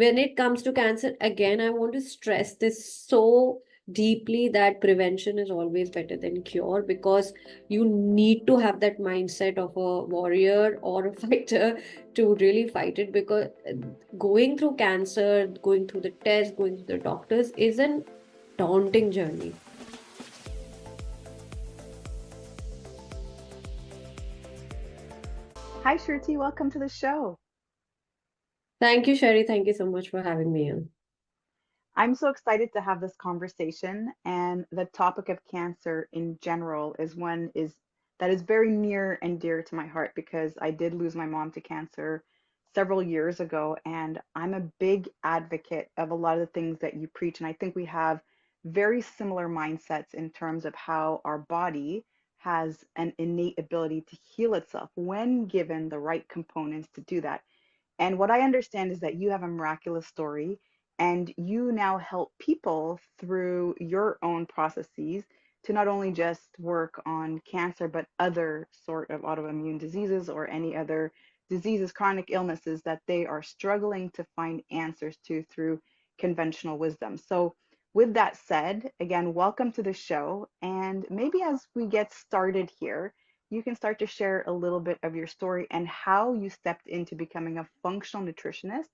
when it comes to cancer, again, I want to stress this so deeply that prevention is always better than cure, because you need to have that mindset of a warrior or a fighter to really fight it, because going through cancer, going through the test, going through the doctors is an daunting journey. Hi, Shruti. Welcome to the show. Thank you, Sherry. Thank you so much for having me on. I'm so excited to have this conversation, and the topic of cancer in general is one is that is very near and dear to my heart because I did lose my mom to cancer several years ago, and I'm a big advocate of a lot of the things that you preach, and I think we have very similar mindsets in terms of how our body has an innate ability to heal itself when given the right components to do that. And what I understand is that you have a miraculous story and you now help people through your own processes to not only just work on cancer, but other sort of autoimmune diseases or any other diseases, chronic illnesses that they are struggling to find answers to through conventional wisdom. So, with that said, again, welcome to the show. And maybe as we get started here, you can start to share a little bit of your story and how you stepped into becoming a functional nutritionist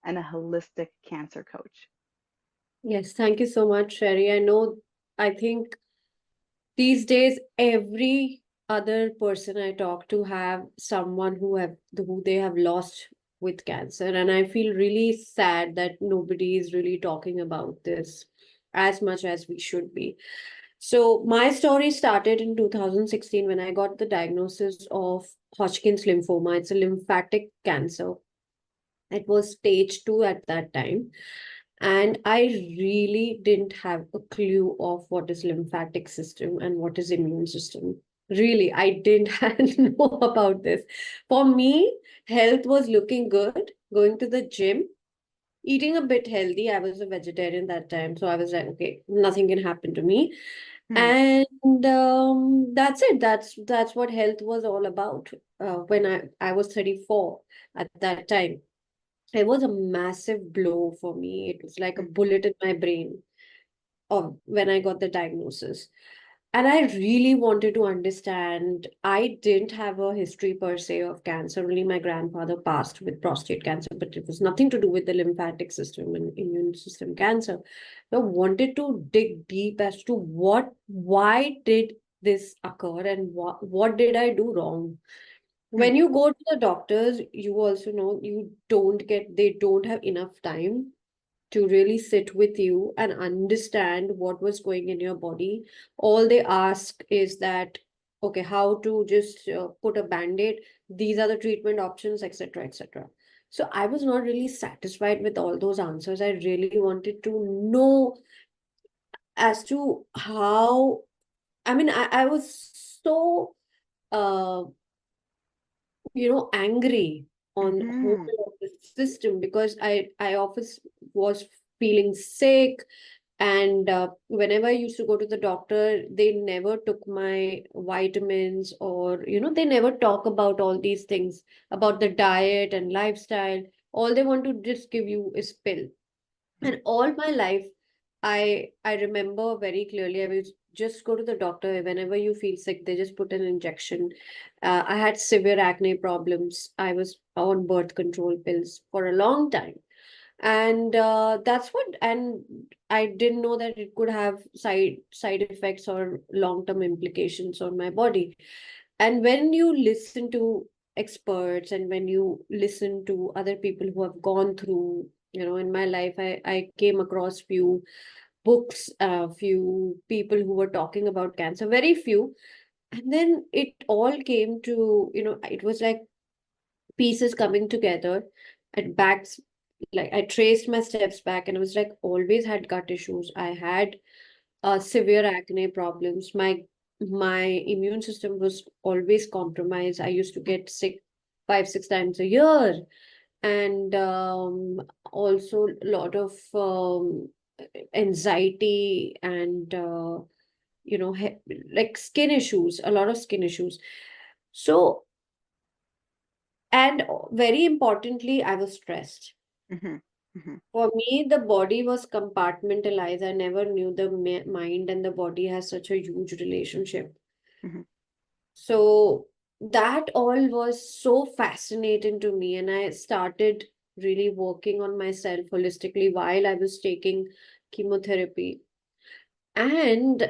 and a holistic cancer coach. Yes, thank you so much, Sherry. I think these days, every other person I talk to have someone who they have lost with cancer, and I feel really sad that nobody is really talking about this as much as we should be. So my story started in 2016 when I got the diagnosis of Hodgkin's lymphoma. It's a lymphatic cancer. It was stage 2 at that time. And I really didn't have a clue of what is lymphatic system and what is immune system. Really, I didn't know about this. For me, health was looking good, going to the gym, eating a bit healthy. I was a vegetarian that time. So I was like, okay, nothing can happen to me. Hmm. And that's it. That's what health was all about. When I was 34 at that time, it was a massive blow for me. It was like a bullet in my brain of when I got the diagnosis. And I really wanted to understand. I didn't have a history per se of cancer. Only my grandfather passed with prostate cancer, but it was nothing to do with the lymphatic system and immune system cancer. So I wanted to dig deep as to why did this occur, and what did I do wrong? Hmm. When you go to the doctors, you also know they don't have enough time to really sit with you and understand what was going in your body. All they ask is that, okay, how to just put a band-aid, these are the treatment options, etc., etc. So I was not really satisfied with all those answers. I really wanted to know as to how, I was so uh, angry on whole Mm-hmm. of the system, because I often was feeling sick, and whenever I used to go to the doctor, they never took my vitamins, or they never talk about all these things about the diet and lifestyle. All they want to just give you is pill. And all my life, I remember very clearly, I would just go to the doctor whenever you feel sick. They just put an injection. I had severe acne problems. I was on birth control pills for a long time, and and I didn't know that it could have side effects or long term implications on my body. And when you listen to experts, and when you listen to other people who have gone through, in my life, I came across few books, few people who were talking about cancer, very few. And then it all came to, it was like pieces coming together at backs. Like, I traced my steps back, and I was like, always had gut issues. I had severe acne problems. My immune system was always compromised. I used to get sick 5 6 times a year, and also a lot of anxiety, and like skin issues, a lot of skin issues. So, and very importantly, I was stressed. Mm-hmm. Hmm. For me, the body was compartmentalized. I never knew the mind and the body has such a huge relationship. Hmm. So that all was so fascinating to me, and I started really working on myself holistically while I was taking chemotherapy. And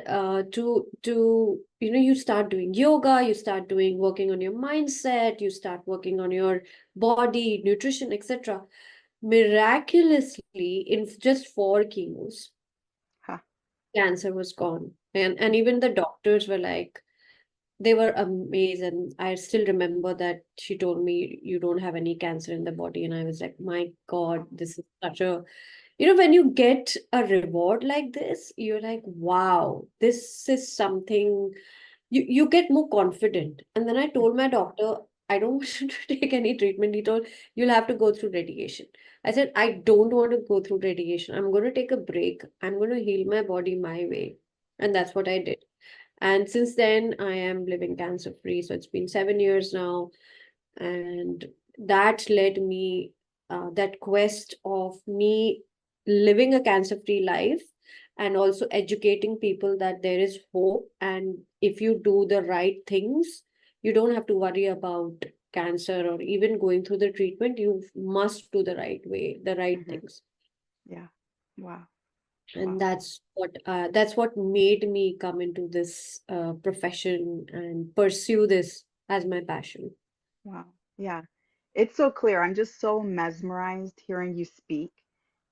you start doing yoga, you start doing working on your mindset, you start working on your body, nutrition, etc. Miraculously, in just 4 chemos, Huh. cancer was gone. And even the doctors were like, they were amazed. And I still remember that she told me, you don't have any cancer in the body. And I was like, my God, this is such a, when you get a reward like this, you're like, wow, this is something, you get more confident. And then I told my doctor, I don't want you to take any treatment. He told, you'll have to go through radiation. I said, I don't want to go through radiation. I'm going to take a break. I'm going to heal my body my way. And that's what I did. And since then, I am living cancer free. So it's been 7 years now. And that led me, that quest of me living a cancer free life and also educating people that there is hope. And if you do the right things, you don't have to worry about cancer or even going through the treatment. You must do the right way, the right Hmm. things. Yeah. Wow. And Wow. that's what made me come into this profession and pursue this as my passion. Wow. Yeah. It's so clear. I'm just so mesmerized hearing you speak.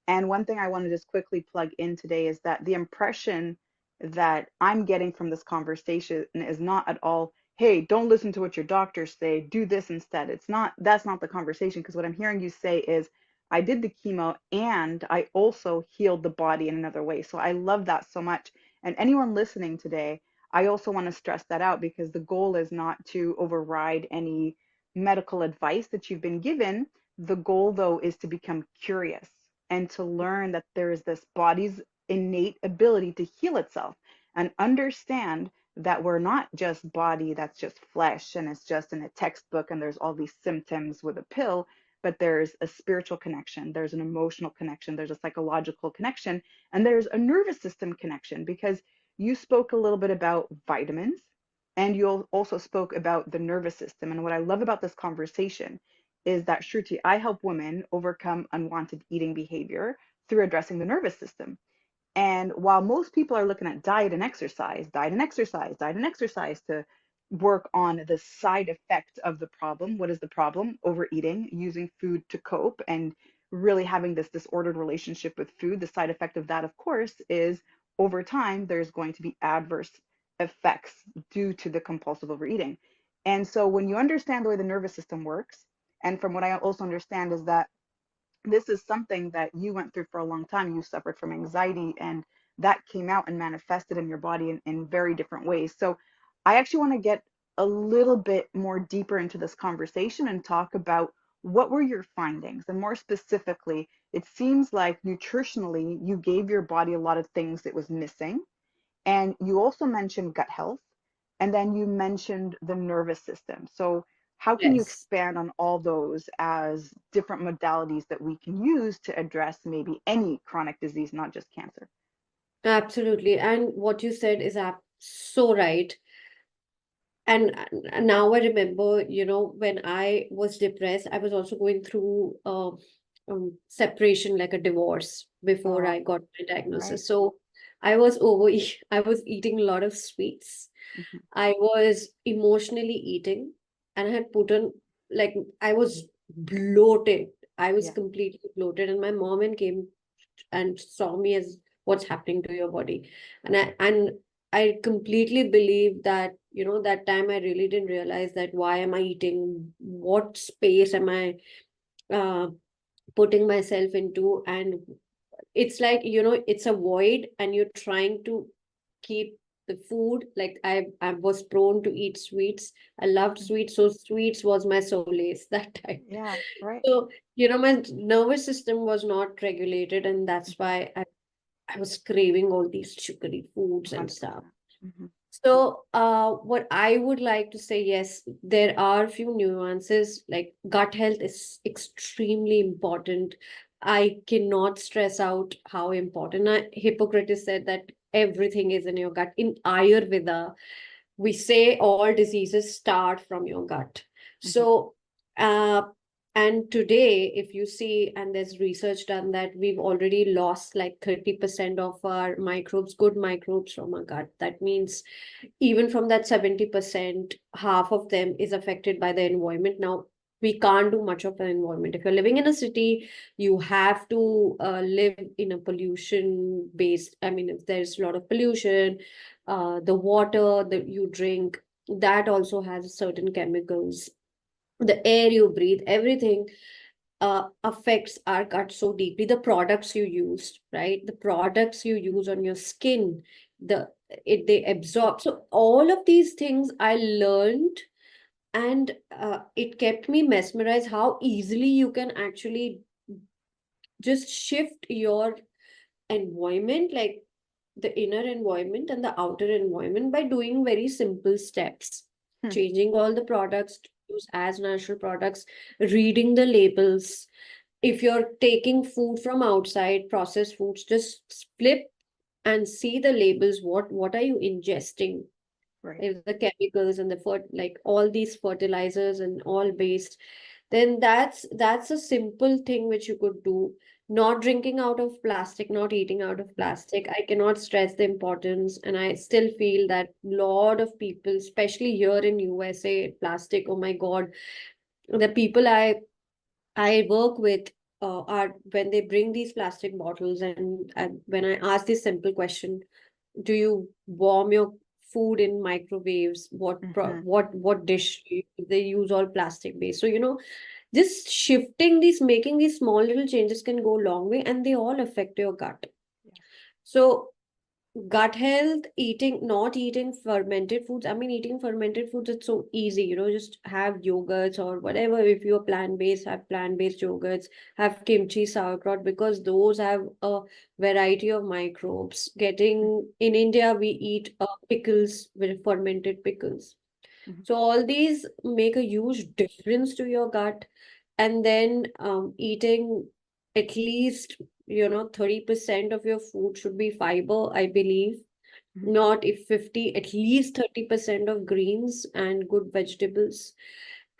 And one thing I want to just quickly plug in today is that the impression that I'm getting from this conversation is not at all, hey, don't listen to what your doctors say, do this instead. It's not, that's not the conversation, because what I'm hearing you say is, I did the chemo and I also healed the body in another way. So I love that so much. And anyone listening today, I also want to stress that out, because the goal is not to override any medical advice that you've been given. The goal, though, is to become curious and to learn that there is this body's innate ability to heal itself, and understand that we're not just body that's just flesh and it's just in a textbook and there's all these symptoms with a pill, but there's a spiritual connection, there's an emotional connection, there's a psychological connection, and there's a nervous system connection. Because you spoke a little bit about vitamins, and you also spoke about the nervous system. And what I love about this conversation is that, Shruti, I help women overcome unwanted eating behavior through addressing the nervous system. And while most people are looking at diet and exercise, diet and exercise, diet and exercise to work on the side effect of the problem, what is the problem? Overeating, using food to cope, and really having this disordered relationship with food. The side effect of that, of course, is over time, there's going to be adverse effects due to the compulsive overeating. And so when you understand the way the nervous system works, and from what I also understand is that this is something that you went through for a long time. You suffered from anxiety, and that came out and manifested in your body in very different ways. So I actually want to get a little bit more deeper into this conversation and talk about what were your findings. And more specifically, it seems like nutritionally, you gave your body a lot of things it was missing. And you also mentioned gut health, and then you mentioned the nervous system. So, how can you Yes. expand on all those as different modalities that we can use to address maybe any chronic disease, not just cancer? Absolutely. And what you said is so right. And now I remember, when I was depressed, I was also going through separation, like a divorce, before Oh, I got my right. diagnosis. So I was eating a lot of sweets. Hmm. I was emotionally eating, and I had put on, like, I was bloated. I was Yeah. completely bloated, and my mom and came and saw me as, what's happening to your body. And I completely believe that, that time I really didn't realize that why am I eating? What space am I uh, putting myself into? And it's like, it's a void, and you're trying to keep the food. Like, I was prone to eat sweets. I loved Mhm. sweets, so sweets was my solace that time. Yeah, right. So, my nervous system was not regulated, and that's Hmm. why I was craving all these sugary foods and stuff. 100%. Hmm. So, what I would like to say, yes, there are a few nuances. Like, gut health is extremely important. I cannot stress out how important. Hippocrates said that everything is in your gut. In Ayurveda, we say all diseases start from your gut. Hmm. So, uh, and today, if you see, and there's research done that we've already lost like 30% of our microbes, good microbes from our gut. That means even from that 70%, half of them is affected by the environment. Now, we can't do much of an environment. If you're living in a city, you have to live in a pollution based. I mean, if there's a lot of pollution, the water that you drink, that also has certain chemicals. The air you breathe, everything affects our gut so deeply. The products you use, right? The products you use on your skin, the they absorb. So all of these things I learned, and it kept me mesmerized how easily you can actually just shift your environment, like the inner environment and the outer environment, by doing very simple steps, Hmm. changing all the products to use as natural products, reading the labels. If you're taking food from outside, processed foods, just flip and see the labels. What are you ingesting? Right. If the chemicals and the like all these fertilizers and all based, then that's a simple thing which you could do. Not drinking out of plastic, not eating out of plastic. I cannot stress the importance, and I still feel that lot of people, especially here in USA, plastic, oh my God, the people I work with are, when they bring these plastic bottles, and when I ask this simple question, do you warm your food in microwaves? Hmm. What dish they use all plastic based? So just shifting these, making these small little changes can go a long way, and they all affect your gut. Yes. So gut health, eating, not eating fermented foods. I mean, eating fermented foods, it's so easy, just have yogurts or whatever. If you're plant-based, have plant-based yogurts, have kimchi, sauerkraut, because those have a variety of microbes. Getting in India, we eat pickles, with fermented pickles. Hmm. So all these make a huge difference to your gut. And then eating at least 30% of your food should be fiber, I believe. Hmm. Not if 50, at least 30% of greens and good vegetables.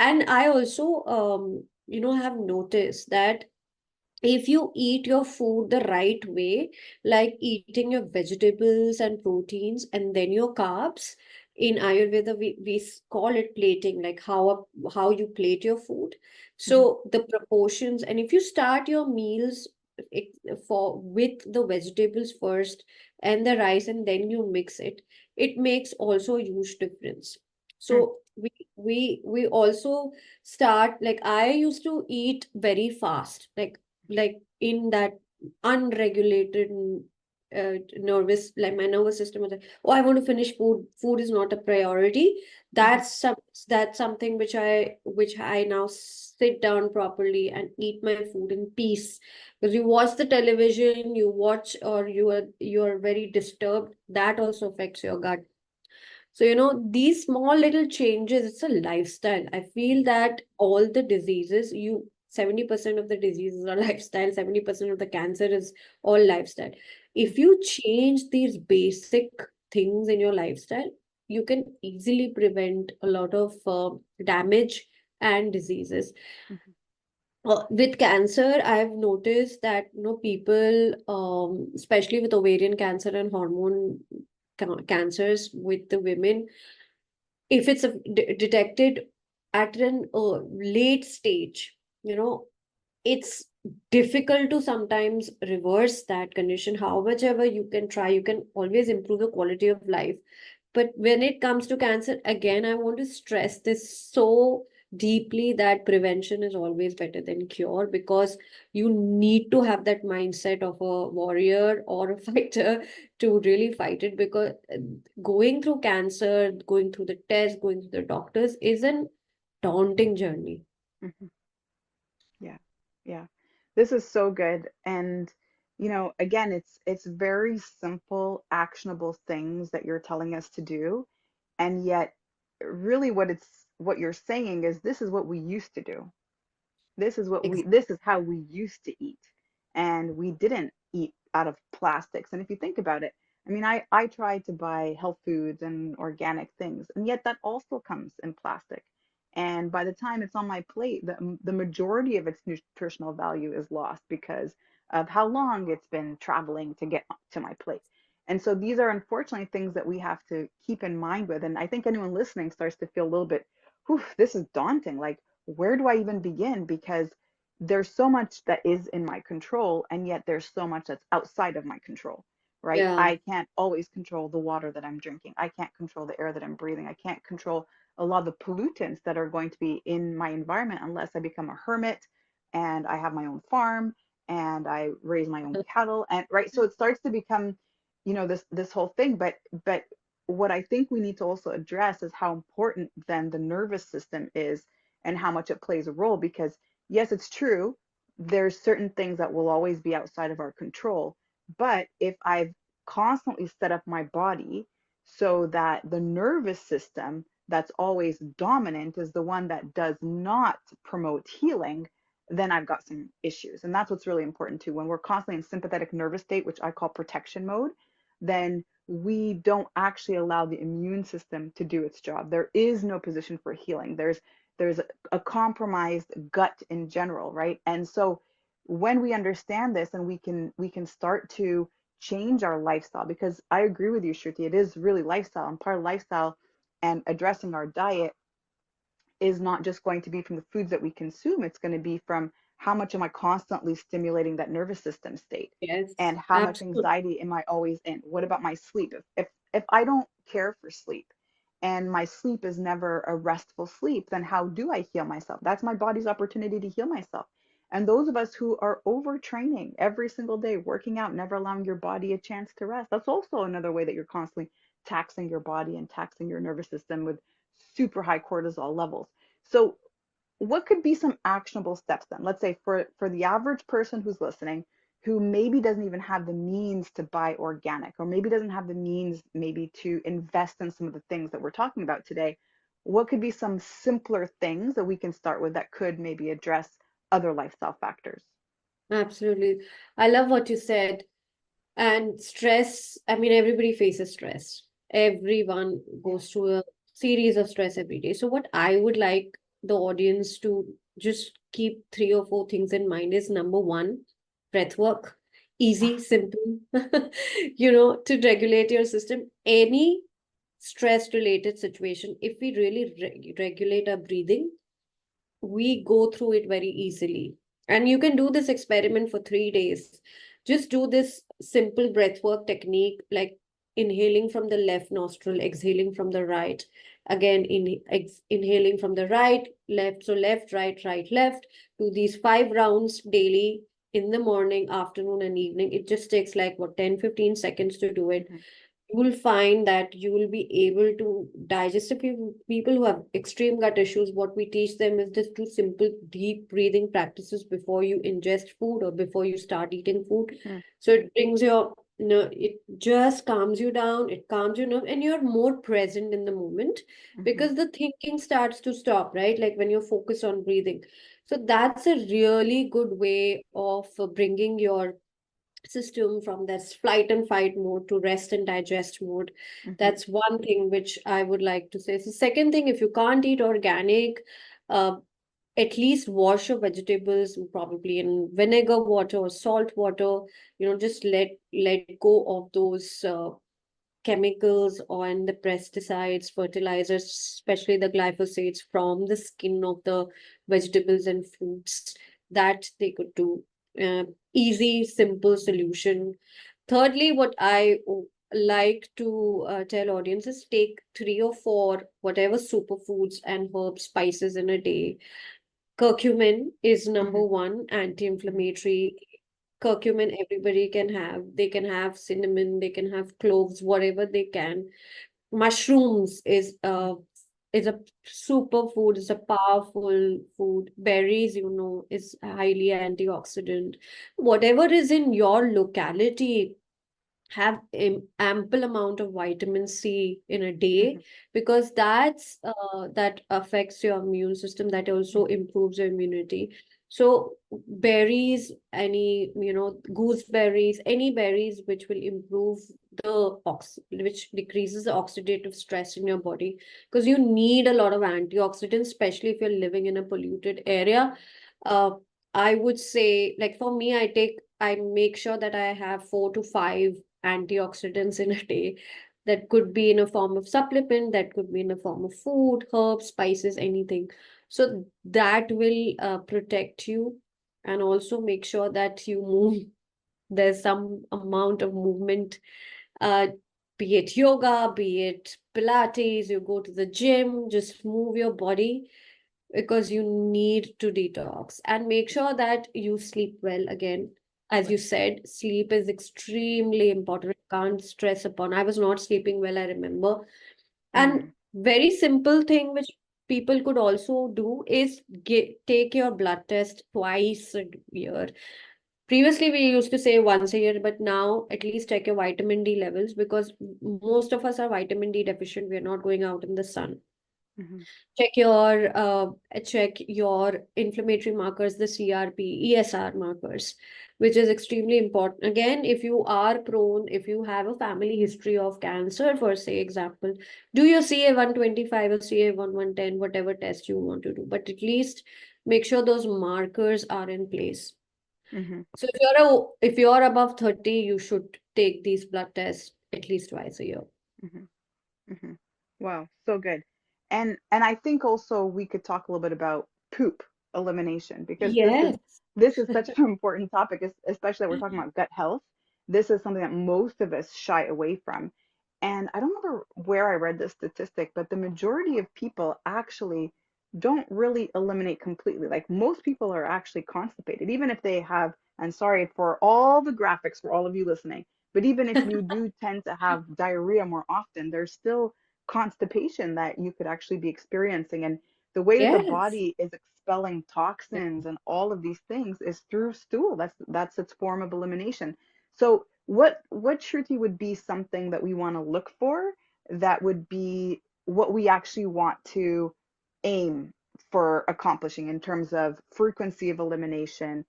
And I also have noticed that if you eat your food the right way, like eating your vegetables and proteins and then your carbs, in Ayurveda we call it plating, like how you plate your food. Hmm. So the proportions, and if you start your meals it, for with the vegetables first and the rice, and then you mix it, it makes also a huge difference. Hmm. So we also start, like I used to eat very fast, like in that unregulated nervous, like my nervous system was like, oh, I want to finish food is not a priority. Hmm. That's something which I now sit down properly and eat my food in peace. Because you watch the television, you watch, or you are very disturbed, that also affects your gut. So, these small little changes, it's a lifestyle. I feel that all the diseases, 70% of the diseases are lifestyle, 70% of the cancer is all lifestyle. If you change these basic things in your lifestyle, you can easily prevent a lot of damage and diseases. Hmm. With cancer, I've noticed that people, especially with ovarian cancer and hormone cancers with the women, if it's detected at an late stage, it's difficult to sometimes reverse that condition. How much ever you can try, you can always improve the quality of life. But when it comes to cancer, again, I want to stress this so deeply, that prevention is always better than cure, because you need to have that mindset of a warrior or a fighter to really fight it. Because going through cancer, going through the test, going through the doctors is an daunting journey. Hmm. Yeah. Yeah. This is so good. And, again, it's very simple, actionable things that you're telling us to do. And yet, really what you're saying is this is what we used to do. This is how we used to eat. and we didn't eat out of plastics. And if you think about it, I mean, I try to buy health foods and organic things, and yet that also comes in plastic. And by the time it's on my plate, the majority of its nutritional value is lost because of how long it's been traveling to get to my plate. And so these are unfortunately things that we have to keep in mind with. And I think anyone listening starts to feel a little bit, whew, this is daunting. Like, where do I even begin? Because there's so much that is in my control, and yet there's so much that's outside of my control, right? Yeah. I can't always control the water that I'm drinking. I can't control the air that I'm breathing. I can't control a lot of the pollutants that are going to be in my environment unless I become a hermit and I have my own farm and I raise my own cattle. And right, so it starts to become, this whole thing. But what I think we need to also address is how important then the nervous system is and how much it plays a role. Because yes, it's true, there's certain things that will always be outside of our control. But if I've constantly set up my body so that the nervous system that's always dominant is the one that does not promote healing, then I've got some issues. And that's what's really important too. When we're constantly in sympathetic nervous state, which I call protection mode, then we don't actually allow the immune system to do its job. There is no position for healing. There's a compromised gut in general, right? And so when we understand this, and we can start to change our lifestyle, because I agree with you, Shruti, it is really lifestyle, and part of lifestyle and addressing our diet is not just going to be from the foods that we consume, it's going to be from how much am I constantly stimulating that nervous system state, Yes, and how much absolutely. anxiety am I always in? What about my sleep? If I don't care for sleep and my sleep is never a restful sleep, then how do I heal myself? That's my body's opportunity to heal myself. And those of us who are overtraining every single day, working out, never allowing your body a chance to rest, that's also another way that you're constantly taxing your body and taxing your nervous system with super high cortisol levels. So what could be some actionable steps then? Let's say for the average person who's listening, who maybe doesn't even have the means to buy organic, or maybe doesn't have the means maybe to invest in some of the things that we're talking about today, what could be some simpler things that we can start with that could maybe address other lifestyle factors? Absolutely. I love what you said. And stress, I mean, everybody faces stress. Everyone goes through a series of stress every day. So, what I would like the audience to just keep three or four things in mind is number one, breath work. Easy, simple, to regulate your system. Any stress related situation, if we really regulate our breathing, we go through it very easily. And you can do this experiment for 3 days. Just do this simple breath work technique, like inhaling from the left nostril, exhaling from the right. Again, inhaling from the right, left. So left, right, right, left. Do these 5 rounds daily in the morning, afternoon, and evening. It just takes like what 10, 15 seconds to do it. Mhm, You will find that you will be able to digest. If people who have extreme gut issues, what we teach them is just do simple deep breathing practices before you ingest food or before you start eating food. mhm, So it brings your, it just calms you down, it calms your nerve, and you're more present in the moment mhm, because the thinking starts to stop, right? Like when you're focused on breathing. So that's a really good way of bringing your system from this flight and fight mode to rest and digest mode. mhm, That's one thing which I would like to say. So second thing, if you can't eat organic, uh, at least wash your vegetables probably in vinegar water or salt water. Just let go of those chemicals and the pesticides, fertilizers, especially the glyphosates from the skin of the vegetables and fruits. That they could do. Easy, simple solution. Thirdly, what I like to tell audiences, take 3 or 4 whatever superfoods and herb spices in a day. Curcumin is number mhm, one mhm, anti-inflammatory. Curcumin everybody can have. They can have cinnamon, they can have cloves, whatever they can. Mushrooms is a superfood, is a powerful food. Berries, is highly antioxidant. Whatever is in your locality, have ample amount of vitamin C in a day, mhm, because that affects your immune system. That also mhm, improves your immunity. So berries, any, gooseberries, any berries which will improve which decreases the oxidative stress in your body, because you need a lot of antioxidants, especially if you're living in a polluted area. Uh, I would say, like for me, I make sure that I have 4 to 5 antioxidants in a day. That could be in a form of supplement, that could be in a form of food, herbs, spices, anything. So that will protect you, and also make sure that you move. There's some amount of movement, uh, be it yoga, be it Pilates, you go to the gym, just move your body, because you need to detox, and make sure that you sleep well again. As you said, sleep is extremely important. Can't stress upon. I was not sleeping well, I remember. And Mm, very simple thing which people could also do is take your blood test twice a year. Previously, we used to say once a year, but now at least check your vitamin D levels, because most of us are vitamin D deficient. We are not going out in the sun. mhm, Check your inflammatory markers, the CRP, ESR markers, which is extremely important. Again, if you are prone, if you have a family history of cancer, for say example, do your CA 125 or CA 110, whatever test you want to do, but at least make sure those markers are in place. mhm, So if you're above 30, you should take these blood tests at least twice a year. mhm, mhm. Wow, so good. And I think also we could talk a little bit about poop elimination, because Yes. this is such an important topic, especially that we're talking about gut health. This is something that most of us shy away from. And I don't remember where I read this statistic, but the majority of people actually don't really eliminate completely. Like most people are actually constipated, even if they have, and sorry for all the graphics for all of you listening, but even if you do tend to have diarrhea more often, there's still constipation that you could actually be experiencing. And the way that the Yes. body is expelling toxins and all of these things is through stool. That's its form of elimination. So what Shruti would be something that we want to look for, that would be what we actually want to aim for accomplishing in terms of frequency of elimination?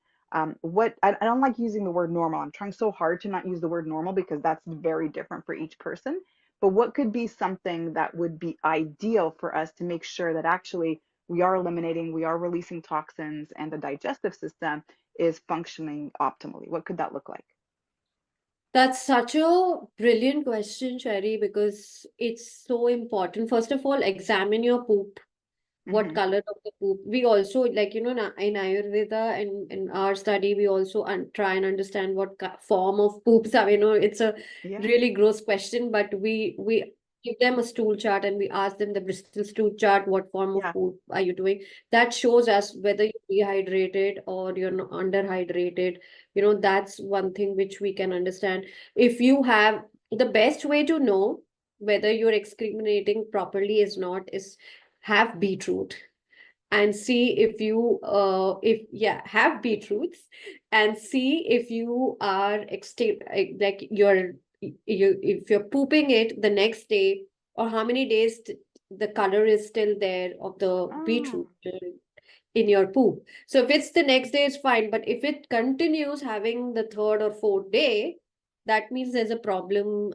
What I don't like using the word normal. I'm trying so hard to not use the word normal, because that's very different for each person. But what could be something that would be ideal for us to make sure that actually we are eliminating, we are releasing toxins, and the digestive system is functioning optimally? What could that look like? That's such a brilliant question, Sherry, because it's so important. First of all, examine your poop. What Hmm. color of the poop? We also, like, in Ayurveda and in our study, we also try and understand what form of poops are. It's a Yeah, really gross question, but we give them a stool chart and we ask them the Bristol stool chart, what form of yeah. poop are you doing? That shows us whether you're dehydrated or you're not underhydrated. That's one thing which we can understand. If you have, the best way to know whether you're excreting properly is not is have beetroot, and see if you if yeah have beetroots, and see if you are like if you're pooping it the next day, or how many days the color is still there of the beetroot Oh, in your poop. So if it's the next day, it's fine, but if it continues having the third or fourth day, that means there's a problem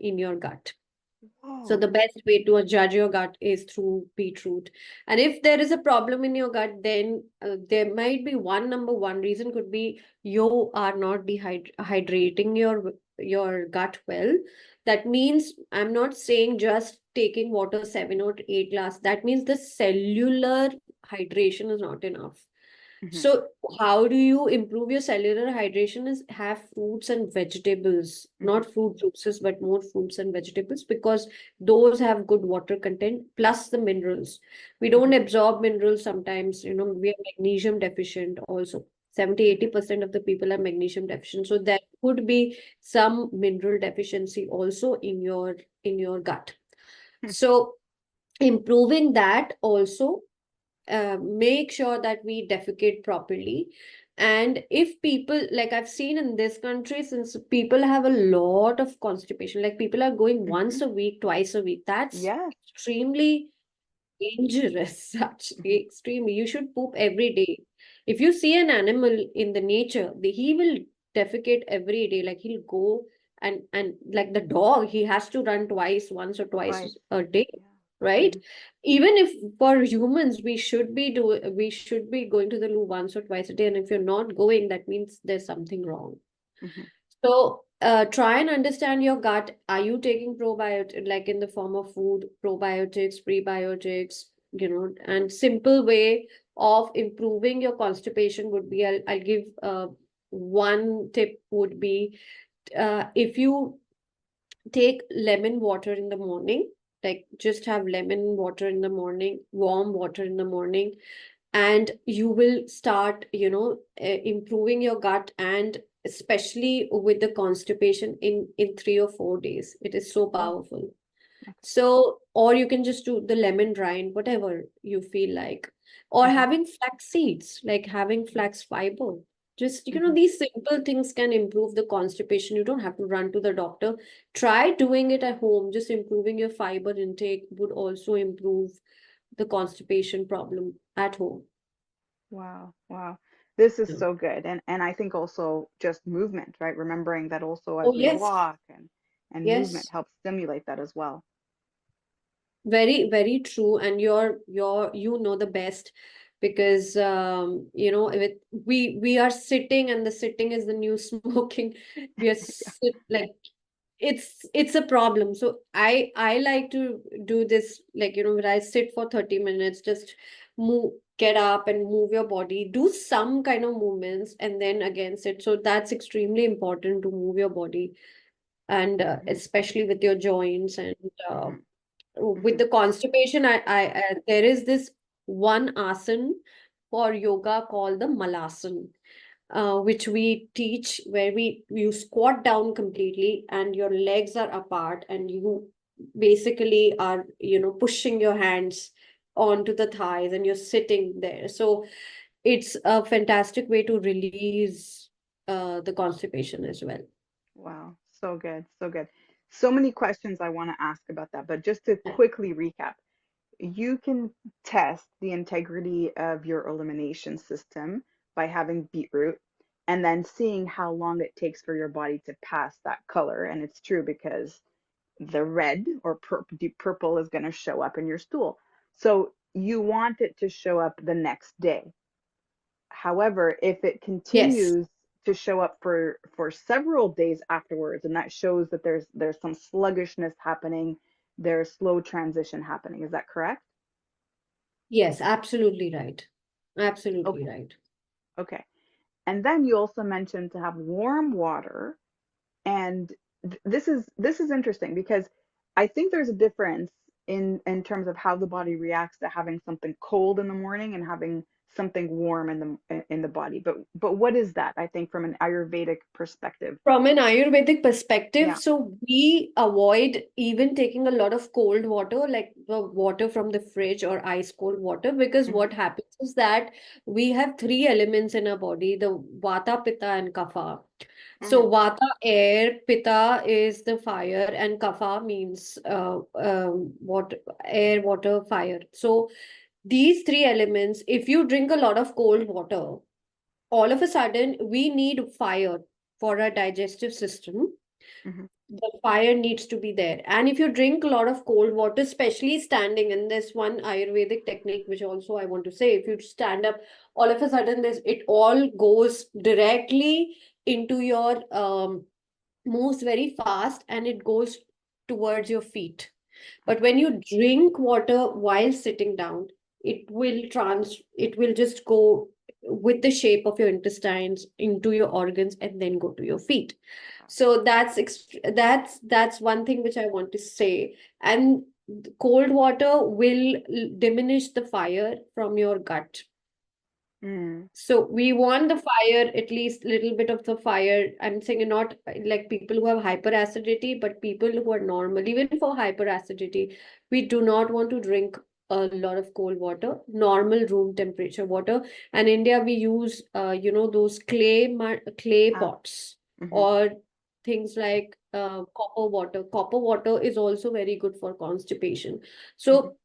in your gut. So oh. the best way to judge your gut is through beetroot. And if there is a problem in your gut, then there might be number one reason could be you are not dehydrating your gut well. That means I'm not saying just taking water 7 or 8 glass. That means the cellular hydration is not enough. Hmm. So how do you improve your cellular hydration is have fruits and vegetables, Hmm. not fruit juices, but more fruits and vegetables, because those have good water content plus the minerals. We don't Hmm. absorb minerals sometimes, we are magnesium deficient also. 70-80% of the people are magnesium deficient. So there could be some mineral deficiency also in your gut. Hmm. So improving that also, make sure that we defecate properly. And if people, like I've seen in this country, since people have a lot of constipation, like people are going Hmm. once a week, twice a week, that's Yes. extremely dangerous. Such Hmm. extremely, you should poop every day. If you see an animal in the nature, he will defecate every day. Like he'll go and like the dog, he has to run once or twice Twice. a day, Yeah. right? Hmm. Even if for humans, we should be going to the loo once or twice a day. And if you're not going, that means there's something wrong. Hmm. So try and understand your gut. Are you taking probiotic like in the form of food, probiotics, prebiotics, and simple way of improving your constipation would be, I'll give one tip would be, if you take lemon water in the morning, like just have lemon water in the morning, warm water in the morning, and you will start, improving your gut, and especially with the constipation in 3 or 4 days. It is so Oh, powerful. okay. So, or you can just do the lemon rind, whatever you feel like, or Hmm. having flax seeds, like having flax fiber. Just, Hmm. these simple things can improve the constipation. You don't have to run to the doctor. Try doing it at home. Just improving your fiber intake would also improve the constipation problem at home. Wow, wow. This is Yeah. so good. And I think also just movement, right? Remembering that also Oh, as we yes. walk and movement Yes. helps stimulate that as well. Very, very true. And you know the best, because with we are sitting, and the sitting is the new smoking. We are like, it's a problem. So I like to do this, like, when I sit for 30 minutes, just get up and move your body, do some kind of movements, and then again sit. So that's extremely important, to move your body, and Hmm. especially with your joints, and Hmm. with Hmm. the constipation, I there is this one asan for yoga called the malasan, which we teach, where you squat down completely and your legs are apart, and you basically are, pushing your hands onto the thighs, and you're sitting there. So it's a fantastic way to release the constipation as well. Wow, so good, so good. So many questions I want to ask about that, but just to quickly recap, you can test the integrity of your elimination system by having beetroot and then seeing how long it takes for your body to pass that color. And it's true because the red or deep purple is going to show up in your stool. So you want it to show up the next day. However, if it Yes. continues to show up for several days afterwards, and that shows that there's some sluggishness happening, there's slow transition happening. Is that correct? Yes, absolutely right. Absolutely Okay. right. Okay. And then you also mentioned to have warm water. And this is interesting because I think there's a difference in terms of how the body reacts to having something cold in the morning and having something warm in the body. But what is that? I think from an Ayurvedic perspective. From an Ayurvedic perspective, Yeah. so we avoid even taking a lot of cold water, like the water from the fridge or ice cold water, because Hmm. what happens is that we have three elements in our body, the Vata, Pitta, and Kapha. Hmm. So Vata, air, Pitta is the fire, and Kapha means air, water, fire. So these three elements, if you drink a lot of cold water, all of a sudden we need fire for our digestive system. Hmm. The fire needs to be there, and if you drink a lot of cold water, especially standing, and there's one Ayurvedic technique which also I want to say, if you stand up, all of a sudden it all goes directly into your moves very fast, and it goes towards your feet. But Okay. when you drink water while sitting down, it will just go with the shape of your intestines into your organs, and then go to your feet. Wow. So that's one thing which I want to say. And cold water will diminish the fire from your gut. Mm. So we want the fire, at least little bit of the fire. I'm saying not like people who have hyperacidity, but people who are normal. Even for hyperacidity, we do not want to drink a lot of cold water, normal room temperature water. And India, we use, those clay Ah. pots, Hmm. or things like copper water. Copper water is also very good for constipation. Hmm. So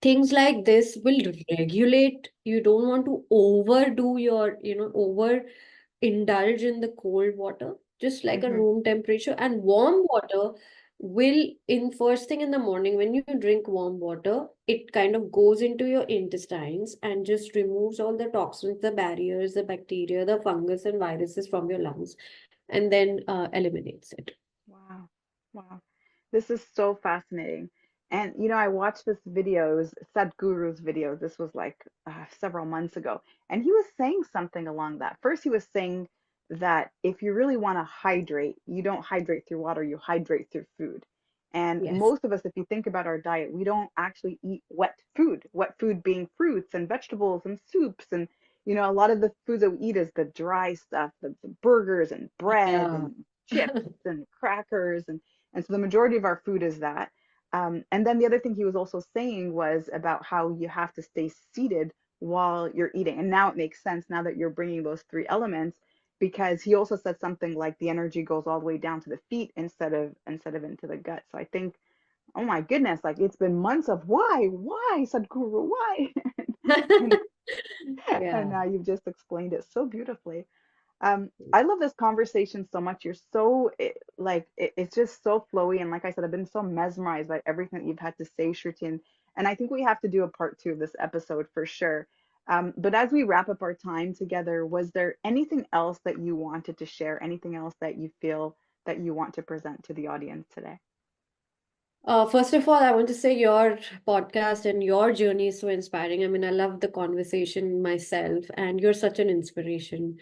things like this will regulate. You don't want to overdo your, over indulge in the cold water, just like a Hmm. room temperature. And warm water will, in first thing in the morning, when you drink warm water, it kind of goes into your intestines and just removes all the toxins, the barriers, the bacteria, the fungus and viruses from your lungs, and then eliminates it. Wow. Wow. This is so fascinating. And I watched this video, it was Sadhguru's video. This was like several months ago. And he was saying something along that. First, he was saying that if you really want to hydrate, you don't hydrate through water, you hydrate through food. And Yes. most of us, if you think about our diet, we don't actually eat wet food being fruits and vegetables and soups. And, a lot of the food that we eat is the dry stuff, the burgers and bread Yeah. and chips and crackers. And so the majority of our food is that. And then the other thing he was also saying was about how you have to stay seated while you're eating. And now it makes sense now that you're bringing those three elements, because he also said something like the energy goes all the way down to the feet instead of into the gut. So I think, oh my goodness, like it's been months of why, Sadhguru, why? and and Yeah. now you've just explained it so beautifully. I love this conversation so much. You're so it's just so flowy, and like I said, I've been so mesmerized by everything that you've had to say, Shruti, and I think we have to do a part two of this episode for sure. But as we wrap up our time together, was there anything else that you wanted to share? Anything else that you feel that you want to present to the audience today? First of all, I want to say your podcast and your journey is so inspiring. I mean, I love the conversation myself, and you're such an inspiration.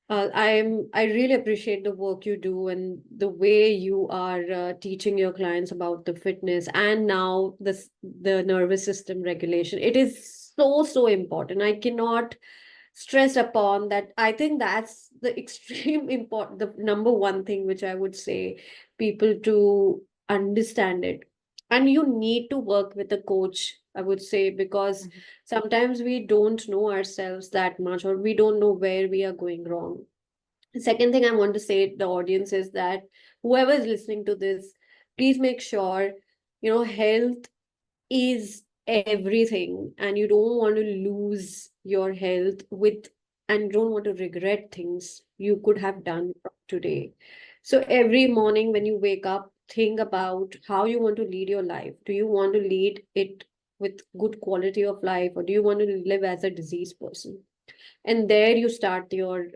I really appreciate the work you do and the way you are teaching your clients about the fitness and now the nervous system regulation. It is so important. I cannot stress upon that. I think that's the extreme important, the number one thing which I would say people to understand it. And you need to work with a coach, I would say, because Mhm. sometimes we don't know ourselves that much or we don't know where we are going wrong. The second thing I want to say to the audience is that whoever is listening to this, please make sure, health is everything, and you don't want to lose your health with, and you don't want to regret things you could have done today. So every morning when you wake up, think about how you want to lead your life. Do you want to lead it with good quality of life, or do you want to live as a diseased person? And there you start your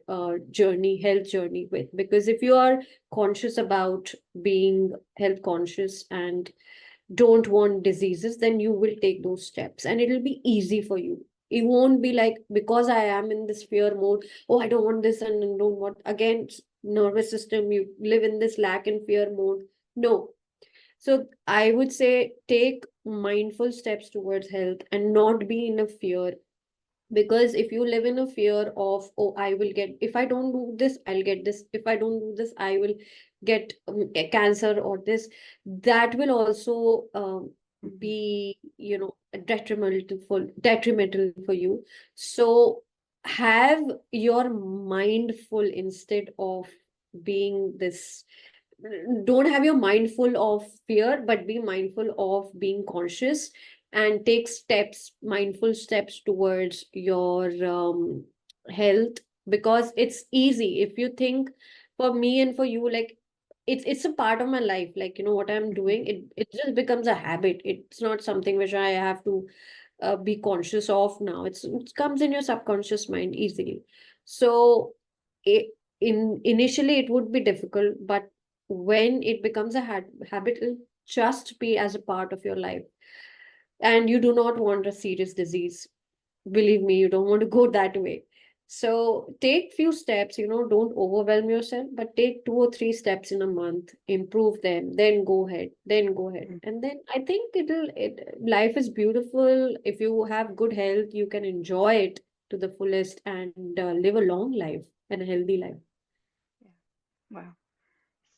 journey, health journey with, because if you are conscious about being health conscious and don't want diseases, then you will take those steps and it'll be easy for you. It won't be like, because I am in this fear mode, oh, I don't want this and I don't want, again, nervous system, you live in this lack and fear mode. No. So I would say take mindful steps towards health and not be in a fear, because if you live in a fear of, oh, I will get, if I don't do this I'll get this, if I don't do this I will get cancer or this, that will also Mhm. be, detrimental for you. So have your mind full instead of being this, don't have your mind full of fear, but be mindful of being conscious and take steps, mindful steps towards your health, because it's easy if you think, for me and for you, like it's a part of my life, like what I'm Mhm. doing, it just becomes a habit. It's not something which I have to be conscious of now. It comes in your subconscious mind easily. So it, initially it would be difficult, but when it becomes a habit, it'll just be as a part of your life. And you do not want a serious disease. Believe me, you don't want to go that way. So take few steps, don't overwhelm yourself, but take 2 or 3 steps in a month, improve them, then go ahead, Mhm. and then I think life is beautiful. If you have good health, you can enjoy it to the fullest and live a long life and a healthy life. Yeah. Wow.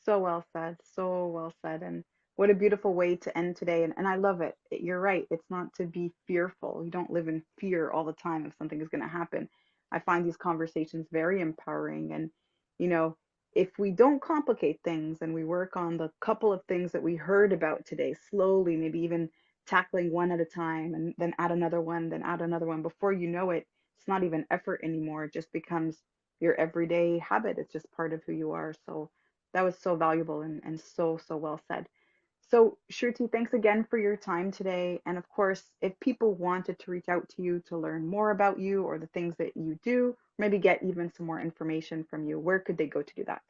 So well said. So well said. And what a beautiful way to end today. And I love it. You're right. It's not to be fearful. You don't live in fear all the time if something is going to happen. I find these conversations very empowering. And, you know, if we don't complicate things and we work on the couple of things that we heard about today slowly, maybe even tackling one at a time and then add another one, then add another one. Before you know it, it's not even effort anymore. It just becomes your everyday habit. It's just part of who you are. So that was so valuable and so, so well said. So, Shruti, thanks again for your time today. And of course, if people wanted to reach out to you to learn more about you or the things that you do, maybe get even some more information from you, where could they go to do that?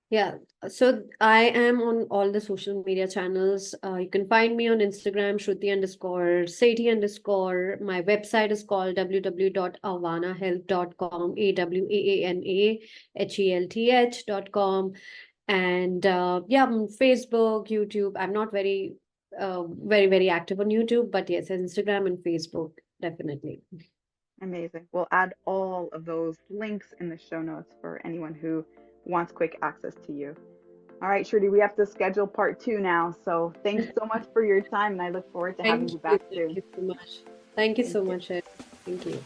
Yeah, so I am on all the social media channels. You can find me on Instagram, Shruti _Sethi_. My website is called www.awaanahealth.com, AWAANAHELTH.com. And yeah, Facebook, YouTube. I'm not very active on YouTube, but yes, Instagram and Facebook, definitely. Amazing. We'll add all of those links in the show notes for anyone who wants quick access to you. All right, Shruti, we have to schedule part 2 now. So thanks so much for your time, and I look forward to having Thank you you. back Thank soon. you so much. Thank you Thank so you. much. Ed. Thank you.